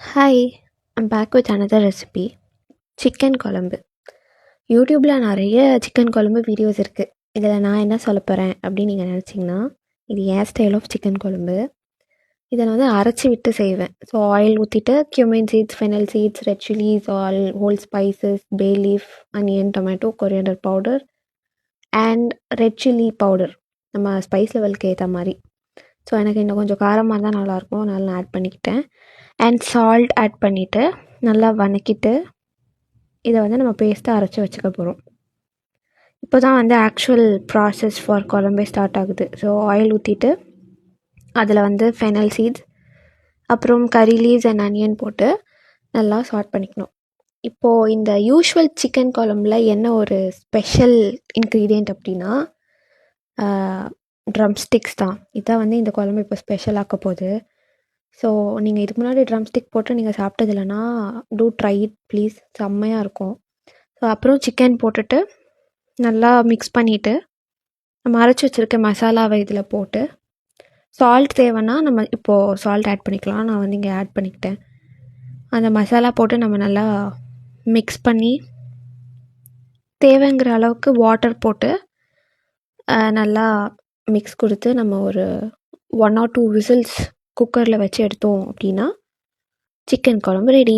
Hi, I'm back with another recipe. Chicken kuzhambu. யூடியூப்பில் நிறைய chicken குழம்பு வீடியோஸ் இருக்குது. இதில் நான் என்ன சொல்ல போகிறேன் அப்படின்னு நீங்கள் நினச்சிங்கன்னா, இது என் ஸ்டைல் ஆஃப் சிக்கன் குழம்பு. இதை நான் வந்து அரைச்சி விட்டு செய்வேன். ஸோ ஆயில் ஊற்றிட்டு cumin seeds, fennel seeds, red chillies, all whole spices, bay leaf, onion, tomato, coriander powder and red chilli powder நம்ம ஸ்பைஸ் லெவலுக்கு ஏற்ற மாதிரி. ஸோ எனக்கு இன்னும் கொஞ்சம் காரமாக இருந்தால் நல்லாயிருக்கும், அதனால் நான் ஆட் பண்ணிக்கிட்டேன். அண்ட் சால்ட் ஆட் பண்ணிவிட்டு நல்லா வதக்கிட்டு இதை வந்து நம்ம பேஸ்ட்டாக அரைச்சி வச்சுக்க போகிறோம். இப்போ தான் வந்து ஆக்சுவல் ப்ராசஸ் ஃபார் குழம்பே ஸ்டார்ட் ஆகுது. ஸோ ஆயில் ஊற்றிட்டு அதில் வந்து ஃபெனல் சீட்ஸ், அப்புறம் கறி லீவ்ஸ் அண்ட் அனியன் போட்டு நல்லா சாட் பண்ணிக்கணும். இப்போது இந்த யூஷுவல் சிக்கன் குழம்புல என்ன ஒரு ஸ்பெஷல் இன்க்ரீடியண்ட் அப்படின்னா ட்ரம் ஸ்டிக்ஸ் தான். இதான் வந்து இந்த குழம்பு இப்போ ஸ்பெஷல் ஆக்க போகுது. ஸோ நீங்கள் இதுக்கு முன்னாடி ட்ரம் ஸ்டிக் போட்டு நீங்கள் சாப்பிட்டது இல்லைன்னா டூ ட்ரை இட் ப்ளீஸ், செம்மையாக இருக்கும். ஸோ அப்புறம் சிக்கன் போட்டுட்டு நல்லா மிக்ஸ் பண்ணிவிட்டு நம்ம அரைச்சி வச்சுருக்க மசாலாவை இதில் போட்டு சால்ட் தேவைன்னா நம்ம இப்போது சால்ட் ஆட் பண்ணிக்கலாம். நான் வந்து இங்கே ஆட் பண்ணிக்கிட்டேன். அந்த மசாலா போட்டு நம்ம நல்லா மிக்ஸ் பண்ணி தேவைங்கிற அளவுக்கு வாட்டர் போட்டு நல்லா மிக்ஸ் கொடுத்து நம்ம ஒரு 1 or 2 விசில்ஸ் குக்கரில் வச்சு எடுத்தோம் அப்படின்னா சிக்கன் குழம்பு ரெடி.